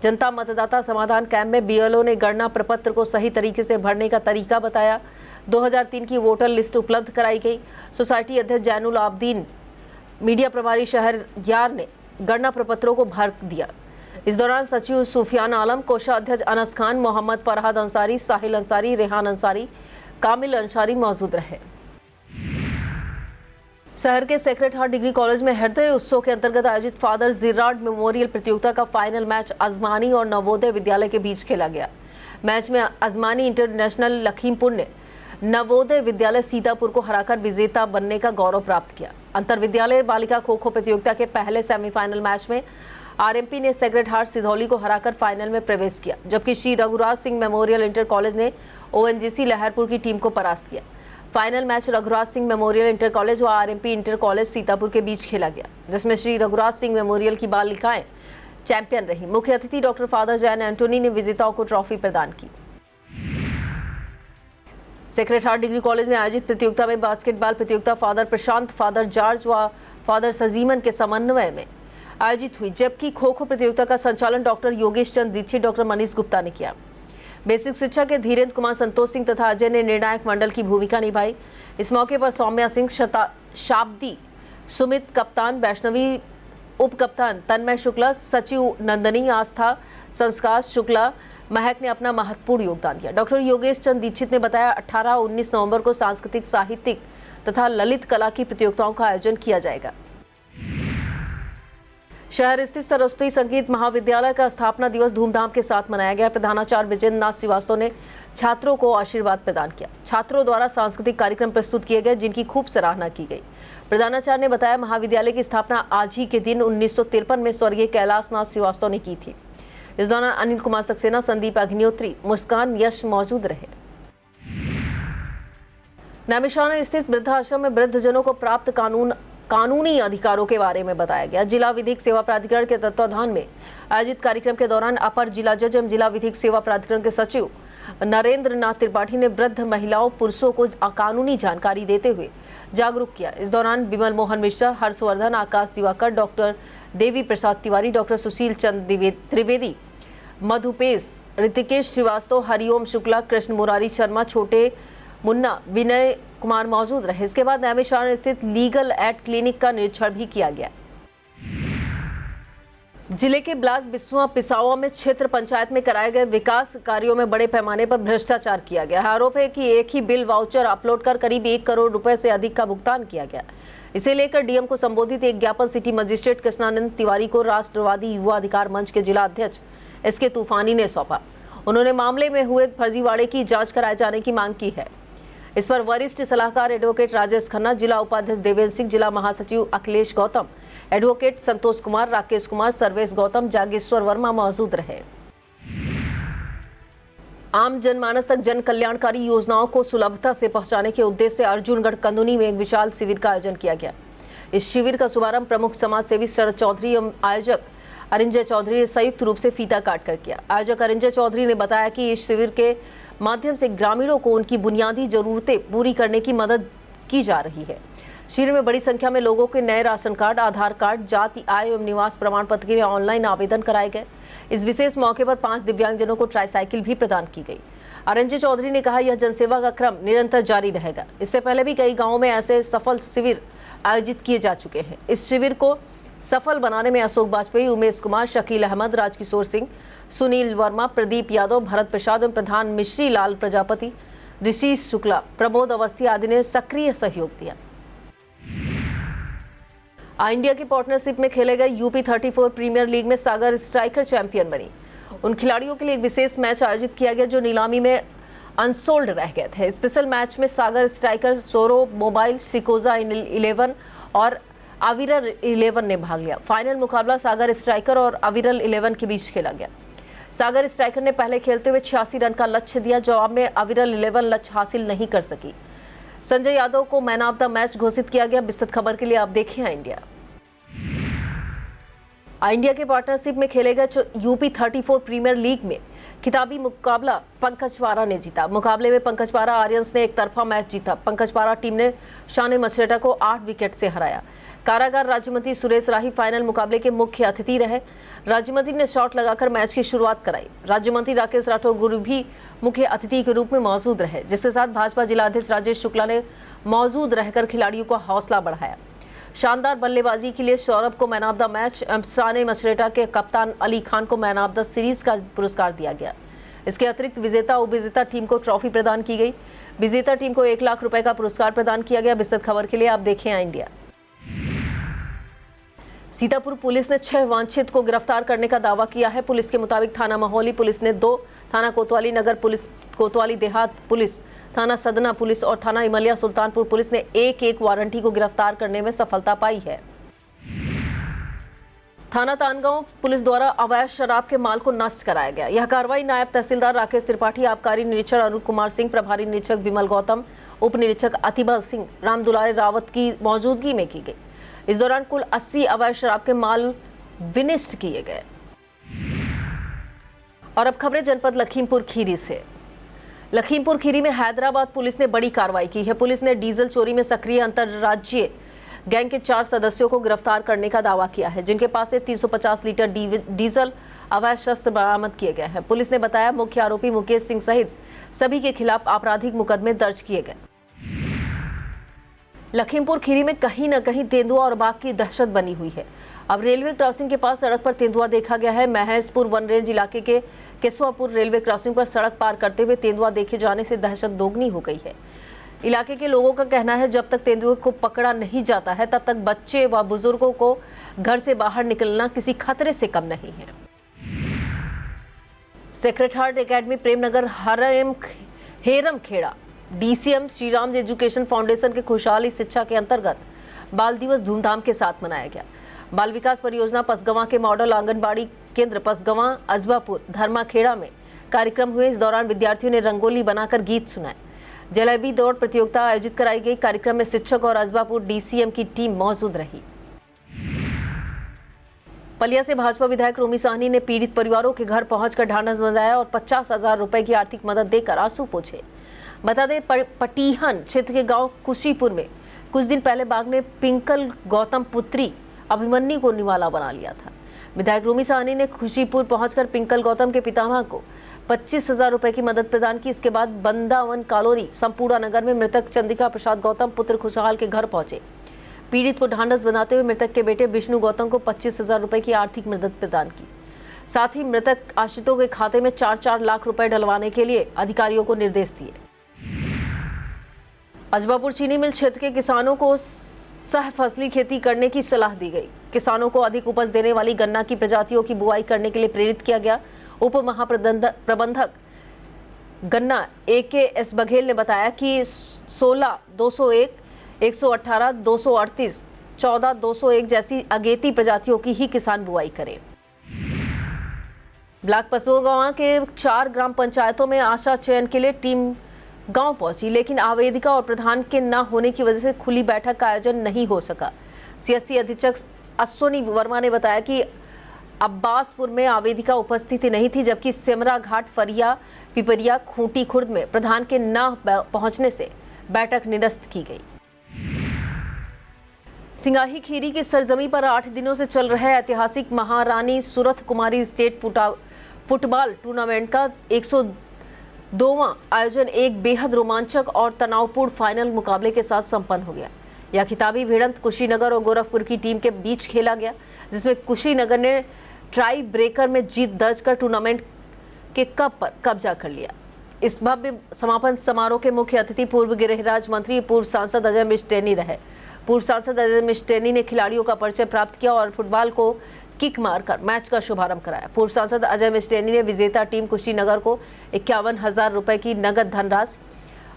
जनता मतदाता समाधान कैंप में बीएलओ ने गणना प्रपत्र को सही तरीके से भरने का तरीका बताया। 2003 की वोटर लिस्ट उपलब्ध कराई गई। सोसाइटी अध्यक्ष जैनुल आबदीन, मीडिया प्रभारी शहर यार ने गणना प्रपत्रों को भर दिया। इस दौरान सचिव सुफियान आलम, कोषाध्यक्ष अनस खान, मोहम्मद फरहाद अंसारी, साहिल अंसारी, रेहान अंसारी, कामिल अंसारी मौजूद रहे। शहर के सेक्रेड हार्ट डिग्री कॉलेज में हृदय उत्सव के अंतर्गत आयोजित फादर जिराड मेमोरियल प्रतियोगिता का फाइनल मैच अजमानी और नवोदय विद्यालय के बीच खेला गया। मैच में अजमानी इंटरनेशनल लखीमपुर ने नवोदय विद्यालय सीतापुर को हराकर विजेता बनने का गौरव प्राप्त किया। अंतर विद्यालय बालिका खो खो प्रतियोगिता के पहले सेमीफाइनल मैच में आरएमपी ने सेक्रेड हार्ट सिधौली को हराकर फाइनल में प्रवेश किया, जबकि Shri Raghuraj Singh memorial inter college ने ओएनजीसी लहरपुर की टीम को परास्त किया। Final match Raghuraj Singh memorial inter college व आरएमपी इंटर कॉलेज सीतापुर के बीच खेला गया, जिसमें श्री रघुराज सिंह मेमोरियल की बालिकाएं चैंपियन रही। मुख्य अतिथि डॉक्टर फादर जैन एंटोनी ने विजेताओं को ट्रॉफी प्रदान की। सेक्रेड हार्ट डिग्री कॉलेज में आयोजित प्रतियोगिता में बास्केटबॉल प्रतियोगिता फादर प्रशांत, फादर जॉर्ज व फादर सजीमन के समन्वय में आयोजित हुई, जबकि खो खो प्रतियोगिता का संचालन डॉक्टर योगेश चंद दीक्षित, डॉक्टर मनीष गुप्ता ने किया। बेसिक शिक्षा के धीरेन्द्र कुमार, संतोष सिंह तथा अजय ने निर्णायक मंडल की भूमिका निभाई। इस मौके पर सौम्या सिंह, शाब्दी, सुमित कप्तान, वैष्णवी उप कप्तान, तन्मय शुक्ला, सचिव नंदनी, आस्था, संस्कार शुक्ला, महक ने अपना महत्वपूर्ण योगदान दिया। डॉक्टर योगेश चंद दीक्षित ने बताया, 18-19 नवंबर को सांस्कृतिक, साहित्यिक तथा ललित कला की प्रतियोगिताओं का आयोजन किया जाएगा। शहर स्थित सरस्वती संगीत महाविद्यालय का स्थापना दिवस धूमधाम के साथ मनाया गया। प्रधानाचार्य विजेंद्र नाथ श्रीवास्तव ने छात्रों को आशीर्वाद प्रदान किया। छात्रों द्वारा सांस्कृतिक कार्यक्रम प्रस्तुत किए गए, जिनकी खूब सराहना की गई। प्रधानाचार्य ने बताया, महाविद्यालय की स्थापना आज ही के दिन 1953 में स्वर्गीय कैलाश नाथ श्रीवास्तव ने की थी। इस दौरान अनिल कुमार सक्सेना, संदीप अग्निहोत्री, मुस्कान, यश मौजूद रहे। नैमिषारण्य स्थित वृद्धाश्रम में वृद्धजनों को प्राप्त कानूनी अधिकारों के बारे में बताया गया। जिला विधिक सेवा प्राधिकरण के तत्वाधान में आयोजित कार्यक्रम के दौरान अपर जिला जज एवं जिला विधिक सेवा प्राधिकरण के सचिव नरेंद्र नाथ त्रिपाठी ने वृद्ध महिलाओं, पुरुषों को कानूनी जानकारी देते हुए जागरूक किया। इस दौरान विमल मोहन मिश्रा, हर्षवर्धन, आकाश दिवाकर, डॉक्टर देवी प्रसाद तिवारी, डॉक्टर सुशील चंद त्रिवेदी, मधुपेश, ऋतिकेश श्रीवास्तव, हरिओम शुक्ला, कृष्ण मुरारी शर्मा, छोटे मुन्ना, विनय कुमार मौजूद रहे। इसके बाद नैमिषारण्य स्थित लीगल एड क्लिनिक का निरीक्षण भी किया गया। जिले के ब्लॉक बिस्वा पिसावा में क्षेत्र पंचायत में कराए गए विकास कार्यों में बड़े पैमाने पर भ्रष्टाचार किया गया। आरोप है कि एक ही बिल वाउचर अपलोड कर करीब 1 करोड़ रुपए से अधिक का भुगतान किया गया। इसे लेकर डीएम को संबोधित एक ज्ञापन सिटी मजिस्ट्रेट कृष्णानंद तिवारी को राष्ट्रवादी युवा अधिकार मंच के जिला अध्यक्ष एसके तूफानी ने सौंपा। उन्होंने मामले में हुए फर्जीवाड़े की जांच कराए जाने की मांग की है। इस पर वरिष्ठ सलाहकार एडवोकेट राजेश खन्ना, जिला उपाध्यक्ष देवेंद्र सिंह, जिला महासचिव अखिलेश गौतम, एडवोकेट संतोष कुमार, राकेश कुमार, सर्वेश गौतम, जागेश्वर वर्मा मौजूद रहे। आम जनमानस तक जन कल्याणकारी योजनाओं को सुलभता से पहुंचाने के उद्देश्य से अर्जुनगढ़ कंदुनी में एक विशाल शिविर का आयोजन किया गया। इस शिविर का शुभारंभ प्रमुख समाज सेवी शरद चौधरी एवं आयोजक अरिंजय चौधरी ने संयुक्त रूप से फीता काट कर किया। आयोजक अरिंजय चौधरी ने बताया कि इस शिविर के माध्यम से ग्रामीणों को उनकी बुनियादी जरूरतें पूरी करने की मदद की जा रही है। शिविर में बड़ी संख्या में लोगों के नए राशन कार्ड, आधार कार्ड, जाति, आय एवं निवास प्रमाण पत्र के लिए ऑनलाइन आवेदन कराए गए। इस विशेष मौके पर 5 दिव्यांगजनों को ट्राईसाइकिल भी प्रदान की गई। अरिंजय चौधरी ने कहा, यह जनसेवा का क्रम निरंतर जारी रहेगा। इससे पहले भी कई गाँवों में ऐसे सफल शिविर आयोजित किए जा चुके हैं। इस शिविर को सफल बनाने में अशोक वाजपेयी, उमेश कुमार, शकील अहमद, राजकिशोर सिंह, सुनील वर्मा, प्रदीप यादव, भरत प्रसाद एवं प्रधान मिश्री लाल प्रजापति, ऋषि शुक्ला, प्रमोद अवस्थी आदि ने सक्रिय सहयोग दिया। इंडिया की पार्टनरशिप में खेले गए यूपी 34 प्रीमियर लीग में सागर स्ट्राइकर चैंपियन बनी। उन खिलाड़ियों के लिए एक विशेष मैच आयोजित किया गया जो नीलामी में अनसोल्ड रह गए थे। स्पेशल मैच में सागर स्ट्राइकर, सोरो मोबाइल, सिकोजा 11 और अविरल 11 ने भाग लिया। फाइनल मुकाबला सागर स्ट्राइकर और अविरल 11 के बीच खेला गया। सागर स्ट्राइकर ने पहले खेलते हुए 86 रन का लक्ष्य दिया। जवाब में अविरल 11 लक्ष्य हासिल नहीं कर सकी। संजय यादव को मैन ऑफ द मैच घोषित किया गया। विस्तृत खबर के लिए आप देखें इंडिया के पार्टनरशिप में खेले गए यूपी 34 प्रीमियर लीग में खिताबी मुकाबला पंकज पारा ने जीता। मुकाबले में पंकज पारा आर्यंस ने एक तरफा मैच जीता। पंकज पारा टीम ने शान मछरेटा को 8 विकेट से हराया। कारागार राज्यमंत्री सुरेश राही फाइनल मुकाबले के मुख्य अतिथि रहे। राज्यमंत्री ने शॉट लगाकर मैच की शुरुआत कराई। राज्यमंत्री राकेश राठौर भी मुख्य अतिथि के रूप में मौजूद रहे, जिसके साथ भाजपा जिलाध्यक्ष राजेश शुक्ला ने मौजूद रहकर खिलाड़ियों का हौसला बढ़ाया। शानदार बल्लेबाजी के लिए सौरभ को मैन ऑफ द मैच, शान मछरेटा के कप्तान अली खान को मैन ऑफ द सीरीज का पुरस्कार दिया गया। इसके अतिरिक्त विजेता उपविजेता टीम को ट्रॉफी प्रदान की गई। विजेता टीम को 1 लाख रुपए का पुरस्कार प्रदान किया गया। विस्तृत खबर के लिए आप देखें इंडिया। सीतापुर पुलिस ने 6 वांछित को गिरफ्तार करने का दावा किया है। पुलिस के मुताबिक थाना महोली पुलिस ने 2, थाना कोतवाली नगर पुलिस, कोतवाली देहात पुलिस, थाना सदना पुलिस और थाना इमलिया सुल्तानपुर पुलिस ने एक वारंटी को गिरफ्तार करने में सफलता पाई है। थाना तानगांव पुलिस द्वारा अवैध शराब के माल को नष्ट कराया गया। यह कार्रवाई नायब तहसीलदार राकेश त्रिपाठी, आबकारी निरीक्षक अरुण कुमार सिंह, प्रभारी निरीक्षक विमल गौतम, उप निरीक्षक अतिबा सिंह, रामदुलारे रावत की मौजूदगी में की गई। इस दौरान कुल 80 अवैध शराब के माल विनिष्ट किए गए। और अब खबरें जनपद लखीमपुर खीरी से। लखीमपुर खीरी में हैदराबाद पुलिस ने बड़ी कार्रवाई की है। पुलिस ने डीजल चोरी में सक्रिय अंतर्राज्यीय गैंग के 4 सदस्यों को गिरफ्तार करने का दावा किया है, जिनके पास से 350 लीटर डीजल अवैध शस्त्र बरामद किए गए हैं। पुलिस ने बताया मुख्य आरोपी मुकेश सिंह सहित सभी के खिलाफ आपराधिक मुकदमे दर्ज किए गए। लखीमपुर खीरी में कहीं न कहीं तेंदुआ और बाघ की दहशत बनी हुई है। अब रेलवे क्रॉसिंग के पास सड़क पर तेंदुआ देखा गया है। महेशपुर वन रेंज इलाके के केसवापुर रेलवे क्रॉसिंग पर सड़क पार करते हुए तेंदुआ देखे जाने से दहशत दोगुनी हो गई है। इलाके के लोगों का कहना है जब तक तेंदुए को पकड़ा नहीं जाता है तब तक बच्चे व बुजुर्गों को घर से बाहर निकलना किसी खतरे से कम नहीं है। Sacred heart academy Premnagar Heram Kheda DCM Shriram education foundation के खुशहाली शिक्षा के अंतर्गत बाल दिवस धूमधाम के साथ मनाया गया। बाल विकास परियोजना पसगवां के मॉडल आंगनबाड़ी केंद्र पसगवां अजबापुर धर्माखेड़ा में कार्यक्रम हुए। इस दौरान विद्यार्थियों ने रंगोली बनाकर गीत सुनाए। जलेबी दौड़ प्रतियोगिता आयोजित कराई गई। कार्यक्रम में शिक्षक और अजबापुर डीसीएम की टीम मौजूद रही। पलिया से भाजपा विधायक रोमी साहनी ने पीड़ित परिवारों के घर पहुंचकर ढांढस बंधाया और 50,000 रुपए की आर्थिक मदद देकर आंसू पोंछे। बता दें पटीहन क्षेत्र के गांव कुशीपुर में कुछ दिन पहले बाघ ने पिंकल गौतम पुत्री अभिमन्यु को निवाला बना लिया था। विधायक रोमी साहनी ने खुशीपुर पहुंचकर पिंकल गौतम के पितामह को 25,000 रुपए की मदद प्रदान की। इसके बाद बंदावन कालोरी संपूर्ण नगर में मृतक चंद्रिका प्रसाद गौतम पुत्र खुशहाल के घर पहुंचे। पीड़ित को ढांढस बनाते हुए मृतक के बेटे विष्णु गौतम को 25,000 रुपए की आर्थिक मदद प्रदान की। साथ ही मृतक आश्रितों के खाते में 4-4 लाख रुपए डलवाने के लिए अधिकारियों को निर्देश दिए। अजबापुर चीनी मिल क्षेत्र के किसानों को सह फसली खेती करने की सलाह दी गई। किसानों को अधिक उपज देने वाली गन्ना की प्रजातियों की बुआई करने के लिए प्रेरित किया गया। उप महाप्रबंधक गन्ना AK बघेल ने बताया कि 16-201, 118, 238, 14-201 जैसी अगेती प्रजातियों की ही किसान बुआई करें। ब्लॉक पसोगांव के 4 ग्राम पंचायतों में आशा चयन के लिए टीम गांव पहुंची, लेकिन आवेदिका और प्रधान के न होने की वजह से खुली बैठक का आयोजन नहीं हो सका। सीएससी अधीक्षक अश्विनी वर्मा ने बताया कि अब्बासपुर में आवेदिका उपस्थित नहीं थी, जबकि सेमरा घाट, फरिया, पिपरिया, खूंटी खुर्द में प्रधान के न पहुंचने से बैठक निरस्त की गई। सिंगाही खीरी की सरजमी पर 8 दिनों से चल रहे ऐतिहासिक महारानी सुरथ कुमारी स्टेट फुटबॉल टूर्नामेंट का 102वां आयोजन एक बेहद रोमांचक और तनावपूर्ण फाइनल मुकाबले के साथ संपन्न हो गया। यह खिताबी भिड़ंत कुशीनगर और गोरखपुर की टीम के बीच खेला गया, जिसमें कुशीनगर ने ट्राई ब्रेकर में जीत दर्ज कर टूर्नामेंट के कप पर कब्जा कर लिया। इस भव्य समापन समारोह के मुख्य अतिथि पूर्व गृहराज मंत्री, पूर्व सांसद अजय मिस्टेनी रहे। पूर्व सांसद अजय मिस्टेनी ने खिलाड़ियों का परिचय प्राप्त किया और फुटबॉल को किक मारकर मैच का शुभारंभ कराया। पूर्व सांसद अजय मिस्टेनी ने विजेता टीम कुशीनगर को 51,000 रुपए की नगद धनराशि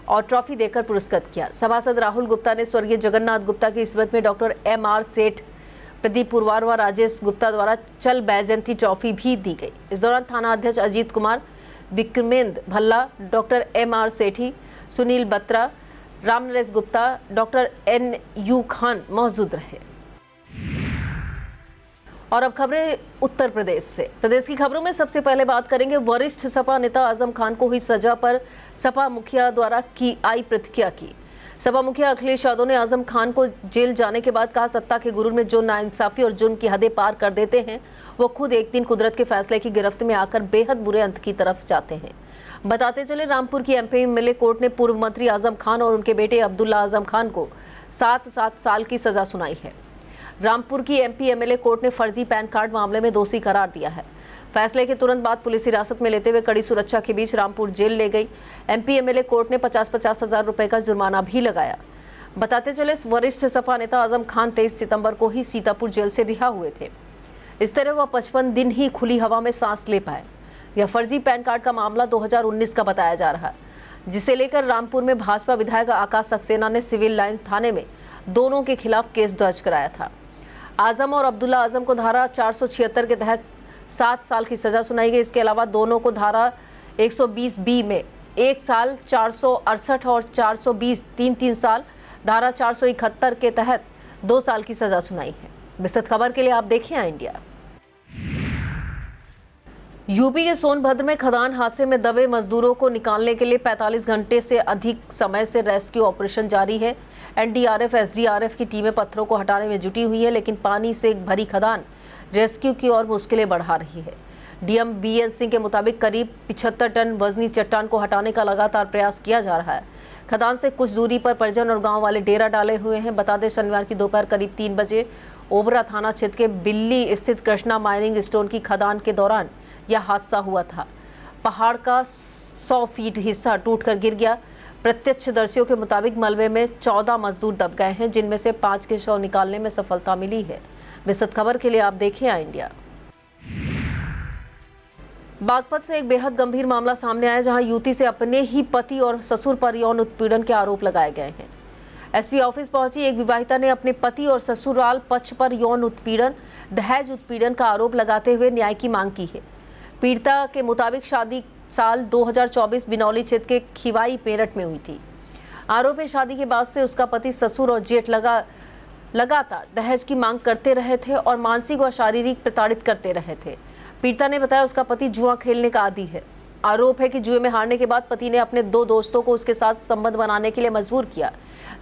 और ट्रॉफी देकर पुरस्कृत किया। सभासद राहुल गुप्ता ने स्वर्गीय जगन्नाथ गुप्ता की स्मृति में डॉक्टर M.R. सेठ, प्रदीप पुरवार व राजेश गुप्ता द्वारा चल बैजंती ट्रॉफी भी दी गई। इस दौरान थाना अध्यक्ष अजीत कुमार, विक्रमेंद्र भल्ला, डॉक्टर M.R. सेठी, सुनील बत्रा, रामनरेश गुप्ता, डॉक्टर N.U. खान मौजूद रहे। और अब खबरें उत्तर प्रदेश से। प्रदेश की खबरों में सबसे पहले बात करेंगे वरिष्ठ सपा नेता आजम खान को हुई सजा पर सपा मुखिया द्वारा की आई प्रतिक्रिया की। सपा मुखिया अखिलेश यादव ने आजम खान को जेल जाने के बाद कहा, सत्ता के गुरूर में जो नाइंसाफी और जुर्म की हदें पार कर देते हैं, वो खुद एक दिन कुदरत के फैसले की गिरफ्त में आकर बेहद बुरे अंत की तरफ जाते हैं। बताते चले, रामपुर की MP MLA कोर्ट ने पूर्व मंत्री आजम खान और उनके बेटे अब्दुल्ला आजम खान को 7 साल की सजा सुनाई है। रामपुर की MP MLA कोर्ट ने फर्जी पैन कार्ड मामले में दोषी करार दिया है। फैसले के तुरंत बाद पुलिस हिरासत में लेते हुए कड़ी सुरक्षा के बीच रामपुर जेल ले गई। MP MLA कोर्ट ने 50-50 हजार रुपए का जुर्माना भी लगाया। बताते चले, वरिष्ठ सपा नेता आजम खान 23 सितंबर को ही सीतापुर जेल से रिहा हुए थे। इस तरह वह 55 दिन ही खुली हवा में सांस ले पाए। यह फर्जी पैन कार्ड का मामला 2019 का बताया जा रहा है, जिसे लेकर रामपुर में भाजपा विधायक आकाश सक्सेना ने सिविल लाइंस थाने में दोनों के खिलाफ केस दर्ज कराया था। आजम और अब्दुल्ला आजम को धारा 476 के तहत 7 साल की सजा सुनाई गई। इसके अलावा दोनों को धारा 120B में 1 साल, 468 और 420 3 साल, धारा 471 के तहत 2 साल की सजा सुनाई है। विस्तृत खबर के लिए आप देखें इंडिया। यूपी के सोनभद्र में खदान हादसे में दबे मजदूरों को निकालने के लिए 45 घंटे से अधिक समय से रेस्क्यू ऑपरेशन जारी है। NDRF, SDRF की टीमें पत्थरों को हटाने में जुटी हुई है, लेकिन पानी से भरी खदान रेस्क्यू की और मुश्किलें बढ़ा रही है। DM BN सिंह के मुताबिक करीब 75 टन वजनी चट्टान को हटाने का लगातार प्रयास किया जा रहा है। खदान से कुछ दूरी पर परिजन और गांव वाले डेरा डाले हुए हैं। बता दें, शनिवार की दोपहर करीब 3 बजे ओबरा थाना क्षेत्र के बिल्ली स्थित कृष्णा माइनिंग स्टोन की खदान के दौरान यह हादसा हुआ था। पहाड़ का 100 फीट हिस्सा टूटकर गिर गया। प्रत्यक्षदर्शियों के मुताबिक मलबे में 14 मजदूर दब गए हैं, जिनमें से 5 के शव निकालने में सफलता मिली है। विस्तृत खबर के लिए आप देखें इंडिया। बागपत से एक बेहद गंभीर मामला सामने आया, जहां युवती से अपने ही पति और ससुर पर यौन उत्पीड़न के आरोप लगाए गए हैं। SP ऑफिस पहुंची एक विवाहिता ने अपने पति और ससुराल पक्ष पर यौन उत्पीड़न, दहेज उत्पीड़न का आरोप लगाते हुए न्याय की मांग की है। पीड़िता के मुताबिक शादी साल 2024 बिनौली क्षेत्र के खिवाई पेरट में हुई थी। आरोप है, शादी के बाद से उसका पति, ससुर और जेठ लगातार दहेज की मांग करते रहे थे और मानसिक व शारीरिक प्रताड़ित करते रहे थे। पीड़िता ने बताया, उसका पति जुआ खेलने का आदी है। आरोप है कि जुए में हारने के बाद पति ने अपने 2 दोस्तों को उसके साथ संबंध बनाने के लिए मजबूर किया।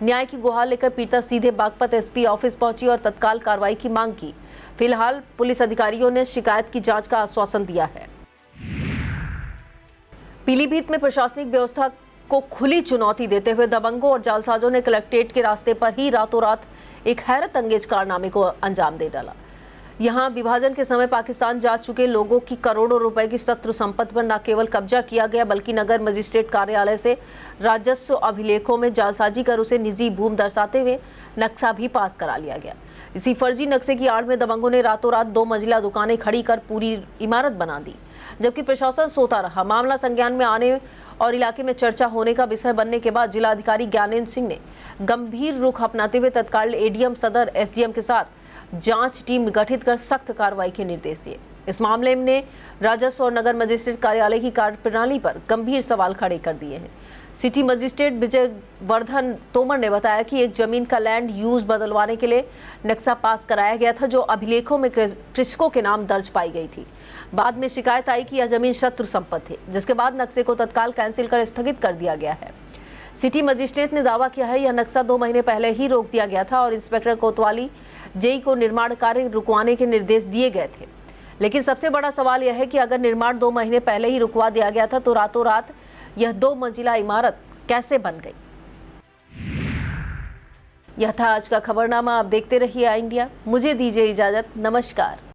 न्याय की गुहार लेकर पीड़िता सीधे बागपत SP ऑफिस पहुंची और तत्काल कार्रवाई की मांग की। फिलहाल पुलिस अधिकारियों ने शिकायत की जांच का आश्वासन दिया है। पीलीभीत में प्रशासनिक व्यवस्था को खुली चुनौती देते हुए दबंगों और जालसाजों ने कलेक्ट्रेट के रास्ते पर ही रातों रात एक हैरत अंगेज कारनामे को अंजाम दे डाला। यहां विभाजन के समय पाकिस्तान जा चुके लोगों की करोड़ों रुपए की शत्रु संपत्ति पर न केवल कब्जा किया गया, बल्कि नगर मजिस्ट्रेट कार्यालय से राजस्व अभिलेखों में जालसाजी कर उसे निजी भूमि दर्शाते हुए नक्शा भी पास करा लिया गया। इसी फर्जी नक्शे की आड़ में दबंगों ने रातों रात 2 मंजिला दुकानें खड़ी कर पूरी इमारत बना दी, जबकि प्रशासन सोता रहा। मामला संज्ञान में आने और इलाके में चर्चा होने का विषय बनने के बाद जिलाधिकारी ज्ञानेंद्र सिंह ने गंभीर रुख अपनाते हुए तत्काल ADM सदर SDM के साथ जांच टीम गठित कर सख्त कार्रवाई के निर्देश दिए। इस मामले में राजस्व और नगर मजिस्ट्रेट कार्यालय की कार्यप्रणाली पर गंभीर सवाल खड़े कर दिए हैं। सिटी मजिस्ट्रेट विजय वर्धन तोमर ने बताया कि एक जमीन का लैंड यूज बदलवाने के लिए नक्शा पास कराया गया था, जो अभिलेखों में कृषकों के नाम दर्ज पाई गई थी। बाद में शिकायत आई कि यह जमीन शत्रु संपत्ति है, जिसके बाद नक्शे को तत्काल कैंसिल कर स्थगित कर दिया गया है। सिटी मजिस्ट्रेट ने दावा किया है यह नक्शा 2 महीने पहले ही रोक दिया गया था और इंस्पेक्टर कोतवाली जेई को निर्माण कार्य रुकवाने के निर्देश दिए गए थे। लेकिन सबसे बड़ा सवाल यह है कि अगर निर्माण 2 महीने पहले ही रुकवा दिया गया था तो रातों रात यह 2 मंजिला इमारत कैसे बन गई। यह था आज का खबरनामा। आप देखते रहिए आई इंडिया। मुझे दीजिए इजाजत। नमस्कार।